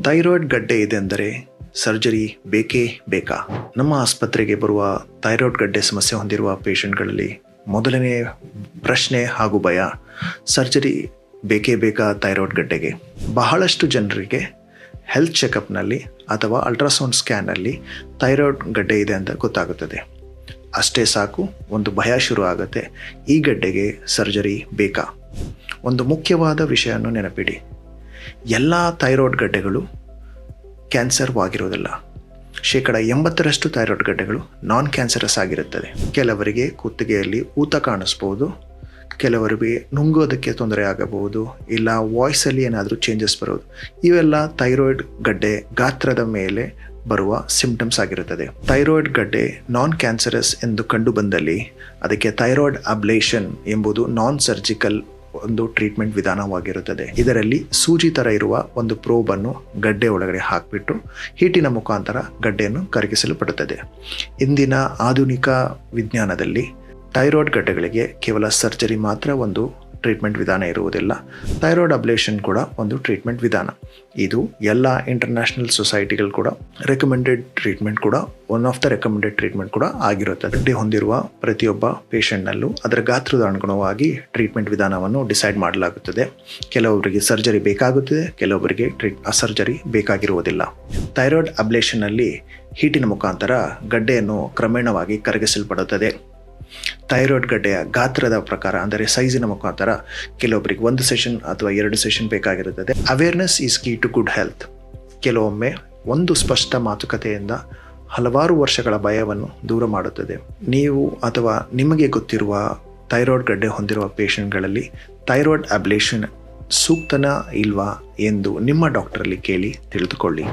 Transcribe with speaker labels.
Speaker 1: Thyroid ಗಡ್ಡೆ ಇದೆ ಅಂದರೆ ಸರ್ಜರಿ ಬೇಕೇ ಬೇಕಾ? ನಮ್ಮ ಆಸ್ಪತ್ರೆಗೆ ಬರುವ ಥೈರಾಯ್ಡ್ ಗಡ್ಡೆ ಸಮಸ್ಯೆ ಹೊಂದಿರುವ ಪೇಷಂಟ್ಗಳಲ್ಲಿ ಮೊದಲನೇ ಪ್ರಶ್ನೆ ಹಾಗೂ ಭಯ, ಸರ್ಜರಿ ಬೇಕೇ ಬೇಕಾ ಥೈರಾಯ್ಡ್ ಗಡ್ಡೆಗೆ? ಬಹಳಷ್ಟು ಜನರಿಗೆ ಹೆಲ್ತ್ ಚೆಕಪ್ನಲ್ಲಿ ಅಥವಾ ಅಲ್ಟ್ರಾಸೌಂಡ್ ಸ್ಕ್ಯಾನಲ್ಲಿ ಥೈರಾಯ್ಡ್ ಗಡ್ಡೆ ಇದೆ ಅಂತ ಗೊತ್ತಾಗುತ್ತದೆ. ಅಷ್ಟೇ ಸಾಕು, ಒಂದು ಭಯ ಶುರು ಆಗುತ್ತೆ, ಈ ಗಡ್ಡೆಗೆ ಸರ್ಜರಿ ಬೇಕಾ? ಒಂದು ಮುಖ್ಯವಾದ ವಿಷಯವನ್ನು ನೆನಪಿಡಿ, ಎಲ್ಲ ಥೈರಾಯ್ಡ್ ಗಡ್ಡೆಗಳು ಕ್ಯಾನ್ಸರ್ವಾಗಿರುವುದಿಲ್ಲ. 80% ಥೈರಾಯ್ಡ್ ಗಡ್ಡೆಗಳು ನಾನ್ ಕ್ಯಾನ್ಸರಸ್ ಆಗಿರುತ್ತದೆ. ಕೆಲವರಿಗೆ ಕುತ್ತಿಗೆಯಲ್ಲಿ ಊತ ಕಾಣಿಸ್ಬೋದು, ಕೆಲವರಿಗೆ ನುಂಗೋದಕ್ಕೆ ತೊಂದರೆ ಆಗಬಹುದು, ಇಲ್ಲ ವಾಯ್ಸಲ್ಲಿ ಏನಾದರೂ ಚೇಂಜಸ್ ಬರೋದು. ಇವೆಲ್ಲ ಥೈರಾಯ್ಡ್ ಗಡ್ಡೆ ಗಾತ್ರದ ಮೇಲೆ ಬರುವ ಸಿಂಪ್ಟಮ್ಸ್ ಆಗಿರುತ್ತದೆ. ಥೈರಾಯ್ಡ್ ಗಡ್ಡೆ ನಾನ್ ಕ್ಯಾನ್ಸರಸ್ ಎಂದು ಕಂಡು ಬಂದಲ್ಲಿ ಅದಕ್ಕೆ ಥೈರಾಯ್ಡ್ ಅಬ್ಲೇಷನ್ ಎಂಬುದು ನಾನ್ ಸರ್ಜಿಕಲ್ ಒಂದು ಟ್ರೀಟ್ಮೆಂಟ್ ವಿಧಾನವಾಗಿರುತ್ತದೆ. ಇದರಲ್ಲಿ ಸೂಜಿ ಥರ ಇರುವ ಒಂದು ಪ್ರೋಬನ್ನು ಗಡ್ಡೆ ಒಳಗಡೆ ಹಾಕಿಬಿಟ್ಟು ಹೀಟಿನ ಮುಖಾಂತರ ಗಡ್ಡೆಯನ್ನು ಕರಗಿಸಲ್ಪಡುತ್ತದೆ. ಇಂದಿನ ಆಧುನಿಕ ವಿಜ್ಞಾನದಲ್ಲಿ ಥೈರಾಯ್ಡ್ ಗಡ್ಡೆಗಳಿಗೆ ಕೇವಲ ಸರ್ಜರಿ ಮಾತ್ರ ಒಂದು ಟ್ರೀಟ್ಮೆಂಟ್ ವಿಧಾನ ಇರುವುದಿಲ್ಲ. ಥೈರಾಯ್ಡ್ ಅಬ್ಲೇಷನ್ ಕೂಡ ಒಂದು ಟ್ರೀಟ್ಮೆಂಟ್ ವಿಧಾನ. ಇದು ಎಲ್ಲ ಇಂಟರ್ನ್ಯಾಷನಲ್ ಸೊಸೈಟಿಗಳು ಕೂಡ ರೆಕಮೆಂಡೆಡ್ ಟ್ರೀಟ್ಮೆಂಟ್ ಕೂಡ, one of the recommended treatment ಕೂಡ ಆಗಿರುತ್ತದೆ. ಗಡ್ಡೆ ಹೊಂದಿರುವ ಪ್ರತಿಯೊಬ್ಬ ಪೇಷಂಟ್ನಲ್ಲೂ ಅದರ ಗಾತ್ರದ ಅನುಗುಣವಾಗಿ ಟ್ರೀಟ್ಮೆಂಟ್ ವಿಧಾನವನ್ನು ಡಿಸೈಡ್ ಮಾಡಲಾಗುತ್ತದೆ. ಕೆಲವೊಬ್ಬರಿಗೆ ಸರ್ಜರಿ ಬೇಕಾಗುತ್ತದೆ, ಕೆಲವೊಬ್ಬರಿಗೆ ಸರ್ಜರಿ ಬೇಕಾಗಿರುವುದಿಲ್ಲ. ಥೈರಾಯ್ಡ್ ಅಬ್ಲೇಷನ್ನಲ್ಲಿ ಹೀಟಿನ ಮುಖಾಂತರ ಗಡ್ಡೆಯನ್ನು ಕ್ರಮೇಣವಾಗಿ ಕರಗಿಸಲ್ಪಡುತ್ತದೆ. ಥೈರಾಯ್ಡ್ ಗಡ್ಡೆಯ ಗಾತ್ರದ ಪ್ರಕಾರ, ಅಂದರೆ ಸೈಜಿನ ಮುಖಾಂತರ ಕೆಲವೊಬ್ಬರಿಗೆ 1 ಸೆಷನ್ ಅಥವಾ 2 ಸೆಷನ್ ಬೇಕಾಗಿರುತ್ತದೆ. Awareness is key to good health. ಕೆಲವೊಮ್ಮೆ ಒಂದು ಸ್ಪಷ್ಟ ಮಾತುಕತೆಯಿಂದ ಹಲವಾರು ವರ್ಷಗಳ ಭಯವನ್ನು ದೂರ ಮಾಡುತ್ತದೆ. ನೀವು ಅಥವಾ ನಿಮಗೆ ಗೊತ್ತಿರುವ ಥೈರಾಯ್ಡ್ ಗಡ್ಡೆ ಹೊಂದಿರುವ ಪೇಷಂಟ್ಗಳಲ್ಲಿ ಥೈರಾಯ್ಡ್ ಅಬ್ಲೇಷನ್ ಸೂಕ್ತನಾ ಇಲ್ವಾ ಎಂದು ನಿಮ್ಮ ಡಾಕ್ಟರಲ್ಲಿ ಕೇಳಿ ತಿಳಿದುಕೊಳ್ಳಿ.